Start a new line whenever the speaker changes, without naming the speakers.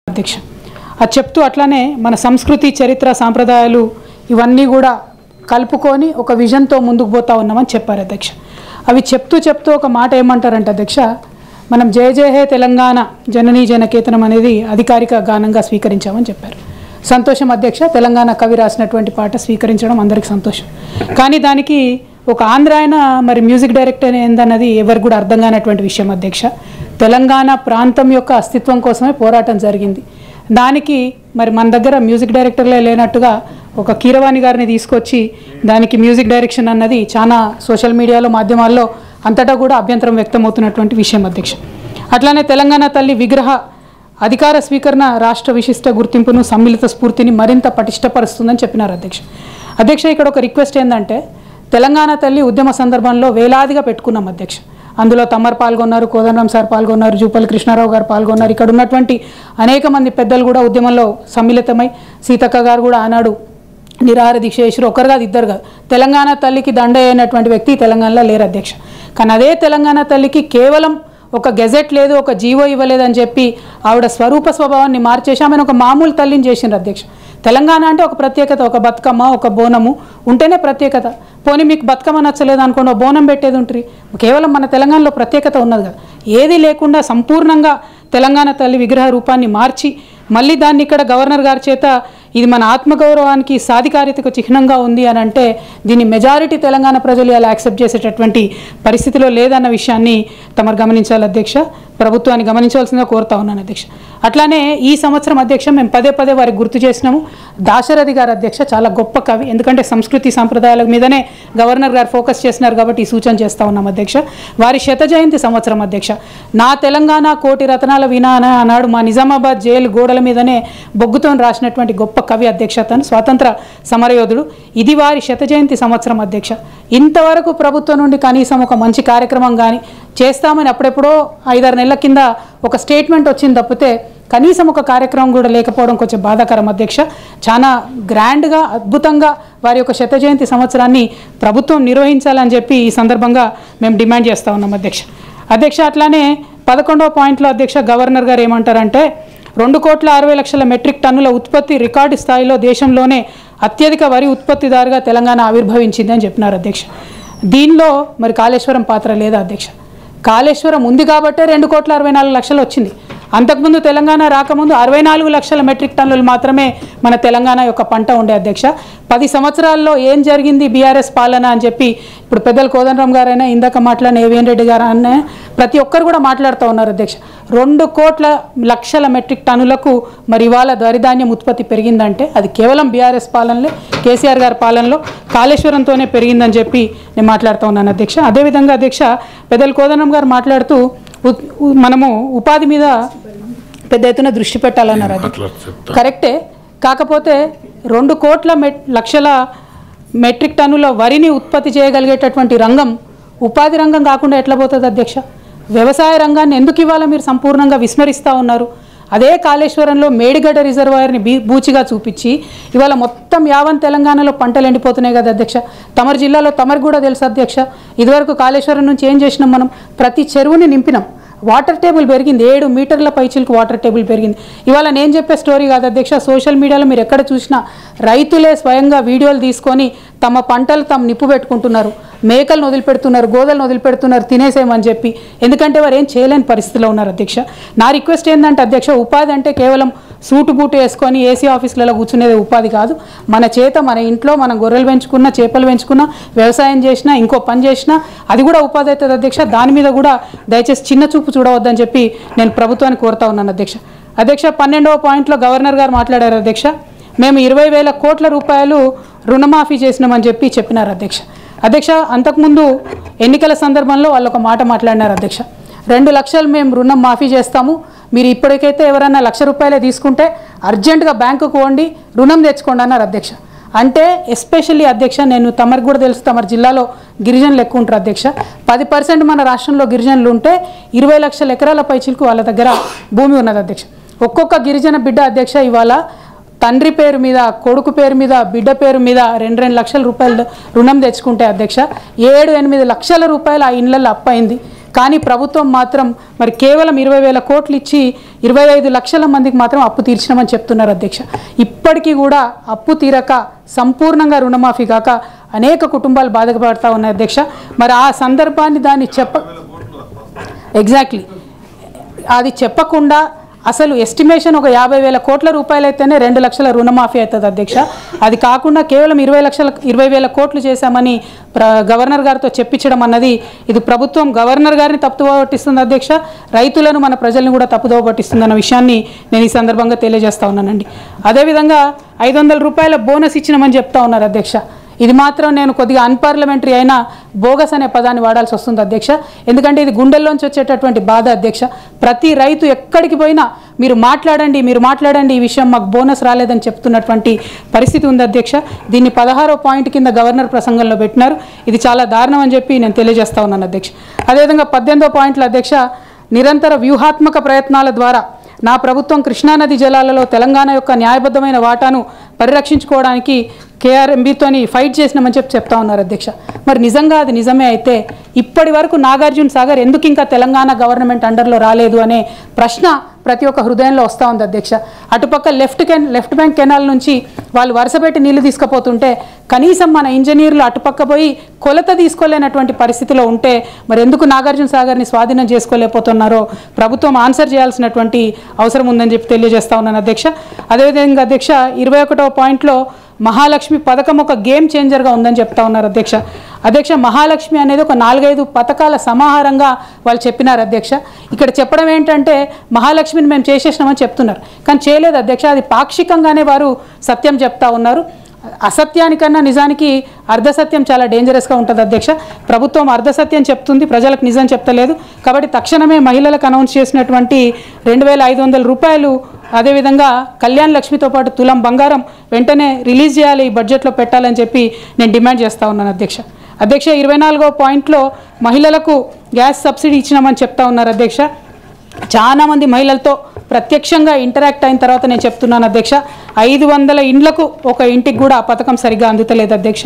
అధ్యక్ష అది చెప్తూ అట్లానే మన సంస్కృతి చరిత్ర సాంప్రదాయాలు ఇవన్నీ కూడా కలుపుకొని ఒక విజన్తో ముందుకు పోతా ఉన్నామని చెప్పారు అధ్యక్ష. అవి చెప్తూ ఒక మాట ఏమంటారంటే అధ్యక్ష, మనం జయ జయ హే తెలంగాణ జననీ జనకేతనం అనేది అధికారిక గానంగా స్వీకరించామని చెప్పారు. సంతోషం అధ్యక్ష, తెలంగాణ కవి రాసినటువంటి పాట స్వీకరించడం అందరికీ సంతోషం. కానీ దానికి ఒక ఆంధ్ర ఆయన మరి మ్యూజిక్ డైరెక్టర్ ఏందన్నది ఎవరికి కూడా అర్థం కానటువంటి విషయం అధ్యక్ష. తెలంగాణ ప్రాంతం యొక్క అస్తిత్వం కోసమే పోరాటం జరిగింది. దానికి మరి మన దగ్గర మ్యూజిక్ డైరెక్టర్లే లేనట్టుగా ఒక కీరవాణి గారిని తీసుకొచ్చి దానికి మ్యూజిక్ డైరెక్షన్ అన్నది చాలా సోషల్ మీడియాలో మాధ్యమాల్లో అంతటా కూడా అభ్యంతరం వ్యక్తమవుతున్నటువంటి విషయం అధ్యక్ష. అట్లానే తెలంగాణ తల్లి విగ్రహ అధికార స్వీకరణ రాష్ట్ర విశిష్ట గుర్తింపును సమ్మిళిత స్ఫూర్తిని మరింత పటిష్టపరుస్తుందని చెప్పినారు అధ్యక్ష. అధ్యక్ష ఇక్కడ ఒక రిక్వెస్ట్ ఏంటంటే, తెలంగాణ తల్లి ఉద్యమ సందర్భంలో వేలాదిగా పెట్టుకున్నాం అధ్యక్ష. అందులో తమ్మర్ పాల్గొన్నారు, కోదండరాం సార్ పాల్గొన్నారు, జూపల్లి కృష్ణారావు గారు పాల్గొన్నారు. ఇక్కడ ఉన్నటువంటి అనేక మంది పెద్దలు కూడా ఉద్యమంలో సమ్మిళితమై, సీతక్క గారు కూడా ఆనాడు నిరాహార దీక్ష చేసారు. ఒకరు కాదు, ఇద్దరు కాదు. తెలంగాణ తల్లికి దండ అయినటువంటి వ్యక్తి తెలంగాణలో లేరు అధ్యక్ష. కానీ అదే తెలంగాణ తల్లికి కేవలం ఒక గెజెట్ లేదు, ఒక జీవో ఇవ్వలేదని చెప్పి ఆవిడ స్వరూప స్వభావాన్ని మార్చేసి ఆమెను ఒక మామూలు తల్లిని చేసిండ్రు అధ్యక్ష. తెలంగాణ అంటే ఒక ప్రత్యేకత, ఒక బతుకమ్మ, ఒక బోనము ఉంటేనే ప్రత్యేకత. పోనీ మీకు బతుకమ్మ నచ్చలేదు అనుకోండి, బోనం పెట్టేది ఉంటుంది. కేవలం మన తెలంగాణలో ప్రత్యేకత ఉన్నది కదా. ఏది లేకుండా సంపూర్ణంగా తెలంగాణ తల్లి విగ్రహ రూపాన్ని మార్చి మళ్ళీ దాన్ని ఇక్కడ గవర్నర్ గారి చేత ఇది మన ఆత్మగౌరవానికి సాధికారితకు చిహ్నంగా ఉంది అని అంటే దీన్ని మెజారిటీ తెలంగాణ ప్రజలు ఇలా యాక్సెప్ట్ చేసేటటువంటి పరిస్థితిలో లేదన్న విషయాన్ని తమరు గమనించాలి అధ్యక్ష. ప్రభుత్వాన్ని గమనించవలసిందిగా కోరుతా ఉన్నాను అధ్యక్ష. అట్లానే ఈ సంవత్సరం అధ్యక్ష మేము పదే వారికి గుర్తు చేసినాము. దాశరథి గారు అధ్యక్ష చాలా గొప్ప కవి. ఎందుకంటే సంస్కృతి సాంప్రదాయాల మీదనే గవర్నర్ గారు ఫోకస్ చేస్తున్నారు కాబట్టి ఈ సూచన చేస్తూ ఉన్నాం అధ్యక్ష. వారి శత జయంతి సంవత్సరం అధ్యక్ష. నా తెలంగాణ కోటి రతనాల వినా అన్నాడు మా నిజామాబాద్ జైలు గోడల మీదనే బొగ్గుతో రాసినటువంటి గొప్ప కవి అధ్యక్ష. తను స్వాతంత్ర సమరయోధుడు. ఇది వారి శత జయంతి సంవత్సరం అధ్యక్ష. ఇంతవరకు ప్రభుత్వం నుండి కనీసం ఒక మంచి కార్యక్రమం కానీ చేస్తామని అప్పుడెప్పుడో 5-6 నెలల కింద ఒక స్టేట్మెంట్ వచ్చింది తప్పితే కనీసం ఒక కార్యక్రమం కూడా లేకపోవడం కొంచెం బాధాకరం అధ్యక్ష. చాలా గ్రాండ్గా అద్భుతంగా వారి యొక్క శత జయంతి సంవత్సరాన్ని ప్రభుత్వం నిర్వహించాలని చెప్పి ఈ సందర్భంగా మేము డిమాండ్ చేస్తూ ఉన్నాం అధ్యక్ష. అట్లానే 11వ పాయింట్లో అధ్యక్ష గవర్నర్ గారు ఏమంటారంటే 2,60,00,000 మెట్రిక్ టన్నుల ఉత్పత్తి రికార్డు స్థాయిలో దేశంలోనే అత్యధిక వరి ఉత్పత్తిదారుగా తెలంగాణ ఆవిర్భవించింది అని చెప్పినారు అధ్యక్ష. దీనిలో మరి కాళేశ్వరం పాత్ర లేదా అధ్యక్ష? కాళేశ్వరం ఉంది కాబట్టే 2,64,00,000 వచ్చింది. అంతకుముందు తెలంగాణ రాకముందు 64,00,000 మెట్రిక్ టన్నులు మాత్రమే మన తెలంగాణ యొక్క పంట ఉండే అధ్యక్ష. 10 సంవత్సరాల్లో ఏం జరిగింది బీఆర్ఎస్ పాలన అని చెప్పి ఇప్పుడు పెద్దలు కోదండరాం గారైనా ఇందాక మాట్లాడిన ఏవిఎన్ రెడ్డి గారు అన్న ప్రతి ఒక్కరు కూడా మాట్లాడుతూ ఉన్నారు అధ్యక్ష. 2,00,00,000 మెట్రిక్ టన్నులకు మరి ఇవాళ వరిధాన్యం ఉత్పత్తి పెరిగిందంటే అది కేవలం బీఆర్ఎస్ పాలనలో, కేసీఆర్ గారి పాలనలో కాళేశ్వరంతోనే పెరిగిందని చెప్పి నేను మాట్లాడుతూ ఉన్నాను అధ్యక్ష. అదేవిధంగా అధ్యక్ష పెద్దలు కోదండరాం గారు మాట్లాడుతూ మనము ఉపాధి మీద పెద్ద ఎత్తున దృష్టి పెట్టాలన్నారు. అది కరెక్టే. కాకపోతే 2,00,00,000 మెట్రిక్ టన్నుల వరిని ఉత్పత్తి చేయగలిగేటటువంటి రంగం ఉపాధి రంగం కాకుండా ఎట్లా పోతుంది అధ్యక్ష? వ్యవసాయ రంగాన్ని ఎందుకు ఇవాళ మీరు సంపూర్ణంగా విస్మరిస్తూ ఉన్నారు? అదే కాళేశ్వరంలో మేడిగడ్డ రిజర్వాయర్ని బూచిగా చూపించి ఇవాళ మొత్తం యావన్ తెలంగాణలో పంటలు ఎండిపోతున్నాయి కదా అధ్యక్ష. తమరి జిల్లాలో తమరికి కూడా తెలుసు అధ్యక్ష. ఇదివరకు కాళేశ్వరం నుంచి ఏం చేసినాం మనం? ప్రతి చెరువుని నింపినాం. వాటర్ టేబుల్ పెరిగింది, 7 మీటర్ల పైచిలకు వాటర్ టేబుల్ పెరిగింది. ఇవాళ నేను చెప్పే స్టోరీ కాదు అధ్యక్ష. సోషల్ మీడియాలో మీరు ఎక్కడ చూసినా రైతులే స్వయంగా వీడియోలు తీసుకొని తమ పంటలు తాము నిప్పు పెట్టుకుంటున్నారు, మేకలను వదిలిపెడుతున్నారు, గోదలను వదిలిపెడుతున్నారు తినేసేమని చెప్పి. ఎందుకంటే వారు ఏం చేయలేని పరిస్థితిలో ఉన్నారు అధ్యక్ష. నా రిక్వెస్ట్ ఏంటంటే అధ్యక్ష, ఉపాధి అంటే కేవలం సూటు బూటు వేసుకొని ఏసీ ఆఫీసులలో కూర్చునేది ఉపాధి కాదు. మన చేత మన ఇంట్లో మనం గొర్రెలు పెంచుకున్నా, చేపలు పెంచుకున్నా, వ్యవసాయం చేసినా, ఇంకో పని చేసినా అది కూడా ఉపాధి అవుతుంది అధ్యక్ష. దాని మీద కూడా దయచేసి చిన్న చూపు చూడవద్దని చెప్పి నేను ప్రభుత్వాన్ని కోరుతా ఉన్నాను అధ్యక్ష. 12వ పాయింట్లో గవర్నర్ గారు మాట్లాడారు అధ్యక్ష. మేము 20,000 కోట్ల రూపాయలు రుణమాఫీ చేసినామని చెప్పి చెప్పినారు అధ్యక్ష. అంతకుముందు ఎన్నికల సందర్భంలో వాళ్ళు ఒక మాట మాట్లాడినారు అధ్యక్ష. 2 లక్షలు మేము రుణం మాఫీ చేస్తాము, మీరు ఇప్పటికైతే ఎవరైనా ₹1,00,000 తీసుకుంటే అర్జెంటుగా బ్యాంకుకు పోండి, రుణం తెచ్చుకోండి అన్నారు అధ్యక్ష. అంటే ఎస్పెషల్లీ అధ్యక్ష, నేను తమరికి కూడా తెలుసు, తమరి జిల్లాలో గిరిజనులు ఎక్కువ ఉంటారు అధ్యక్ష. 10% మన రాష్ట్రంలో గిరిజనులు ఉంటే 20 లక్షల ఎకరాల పైచిలకు వాళ్ళ దగ్గర భూమి ఉన్నది అధ్యక్ష. ఒక్కొక్క గిరిజన బిడ్డ అధ్యక్ష ఇవాళ తండ్రి పేరు మీద, కొడుకు పేరు మీద, బిడ్డ పేరు మీద 2 లక్షల రూపాయలు రుణం తెచ్చుకుంటే అధ్యక్ష 7-8 లక్షల రూపాయలు ఆ ఇళ్లలో అప్పయింది. కానీ ప్రభుత్వం మాత్రం మరి కేవలం 20,000 కోట్లు ఇచ్చి 25 లక్షల మందికి మాత్రం అప్పు తీర్చినామని చెప్తున్నారు అధ్యక్ష. ఇప్పటికీ కూడా అప్పు తీరక సంపూర్ణంగా రుణమాఫీ కాక అనేక కుటుంబాలు బాధపడతా ఉన్నాయి అధ్యక్ష. మరి ఆ సందర్భాన్ని దాన్ని ఎగ్జాక్ట్లీ అది చెప్పకుండా అసలు ఎస్టిమేషన్ ఒక 50,000 కోట్ల రూపాయలు అయితేనే 2 లక్షల రుణమాఫీ అవుతుంది అధ్యక్ష. అది కాకుండా కేవలం 20,000 కోట్లు చేశామని గవర్నర్ గారితో చెప్పించడం అన్నది ఇది ప్రభుత్వం గవర్నర్ గారిని తప్పుదోవ పట్టిస్తుంది అధ్యక్ష, రైతులను మన ప్రజల్ని కూడా తప్పుదోవ పట్టిస్తుంది అన్న విషయాన్ని నేను ఈ సందర్భంగా తెలియజేస్తా ఉన్నానండి. అదేవిధంగా 500 రూపాయల బోనస్ ఇచ్చినామని చెప్తా ఉన్నారు అధ్యక్ష. ఇది మాత్రం నేను కొద్దిగా అన్పార్లమెంటరీ అయినా బోగస్ అనే పదాన్ని వాడాల్సి వస్తుంది అధ్యక్ష. ఎందుకంటే ఇది గుండెల్లోంచి వచ్చేటటువంటి బాధ అధ్యక్ష. ప్రతి రైతు ఎక్కడికి పోయినా మీరు మాట్లాడండి ఈ విషయం మాకు బోనస్ రాలేదని చెప్తున్నటువంటి పరిస్థితి ఉంది అధ్యక్ష. దీన్ని 16వ పాయింట్ కింద గవర్నర్ ప్రసంగంలో పెట్టినారు. ఇది చాలా దారుణం అని చెప్పి నేను తెలియజేస్తా ఉన్నాను అధ్యక్ష. అదేవిధంగా 18వ పాయింట్లో అధ్యక్ష, నిరంతర వ్యూహాత్మక ప్రయత్నాల ద్వారా నా ప్రభుత్వం కృష్ణానది జలాలలో తెలంగాణ యొక్క న్యాయబద్ధమైన వాటాను పరిరక్షించుకోవడానికి కేఆర్ఎంబీతోని ఫైట్ చేసినామని చెప్తా ఉన్నారు అధ్యక్ష. మరి నిజంగా అది నిజమే అయితే ఇప్పటి వరకు నాగార్జున సాగర్ ఎందుకు ఇంకా తెలంగాణ గవర్నమెంట్ అండర్లో రాలేదు అనే ప్రశ్న ప్రతి ఒక్క హృదయంలో వస్తూ ఉంది అధ్యక్ష. అటుపక్క లెఫ్ట్ బ్యాంక్ కెనాల్ నుంచి వాళ్ళు వరుసపెట్టి నీళ్లు తీసుకుపోతుంటే కనీసం మన ఇంజనీర్లు అటుపక్క పోయి కొలత తీసుకోలేనటువంటి పరిస్థితిలో ఉంటే మరి ఎందుకు నాగార్జున సాగర్ని స్వాధీనం చేసుకోలేకపోతున్నారో ప్రభుత్వం ఆన్సర్ చేయాల్సినటువంటి అవసరం ఉందని చెప్పి తెలియజేస్తా ఉన్నాను అధ్యక్ష. అదేవిధంగా అధ్యక్ష 21వ పాయింట్లో మహాలక్ష్మి పథకం ఒక గేమ్ చేంజర్గా ఉందని చెప్తా ఉన్నారు అధ్యక్ష. మహాలక్ష్మి అనేది ఒక 4-5 పథకాల సమాహారంగా వాళ్ళు చెప్పినారు అధ్యక్ష. ఇక్కడ చెప్పడం ఏంటంటే మహాలక్ష్మిని మేము చేసేసినామని చెప్తున్నారు, కానీ చేయలేదు అధ్యక్ష. అది పాక్షికంగానే వారు సత్యం చెప్తా ఉన్నారు. అసత్యానికన్నా నిజానికి అర్ధసత్యం చాలా డేంజరస్గా ఉంటుంది అధ్యక్ష. ప్రభుత్వం అర్ధసత్యం చెప్తుంది, ప్రజలకు నిజం చెప్తలేదు. కాబట్టి తక్షణమే మహిళలకు అనౌన్స్ చేసినటువంటి 2,500 రూపాయలు, అదేవిధంగా కళ్యాణ్ లక్ష్మితో పాటు తులం బంగారం వెంటనే రిలీజ్ చేయాలి, ఈ బడ్జెట్లో పెట్టాలని చెప్పి నేను డిమాండ్ చేస్తూ ఉన్నాను అధ్యక్ష. 24వ పాయింట్లో మహిళలకు గ్యాస్ సబ్సిడీ ఇచ్చినామని చెప్తా ఉన్నారు అధ్యక్ష. చాలామంది మహిళలతో ప్రత్యక్షంగా ఇంటరాక్ట్ అయిన తర్వాత నేను చెప్తున్నాను అధ్యక్ష, 500 ఇండ్లకు ఒక ఇంటికి కూడా ఆ పథకం సరిగ్గా అందుతలేదు అధ్యక్ష.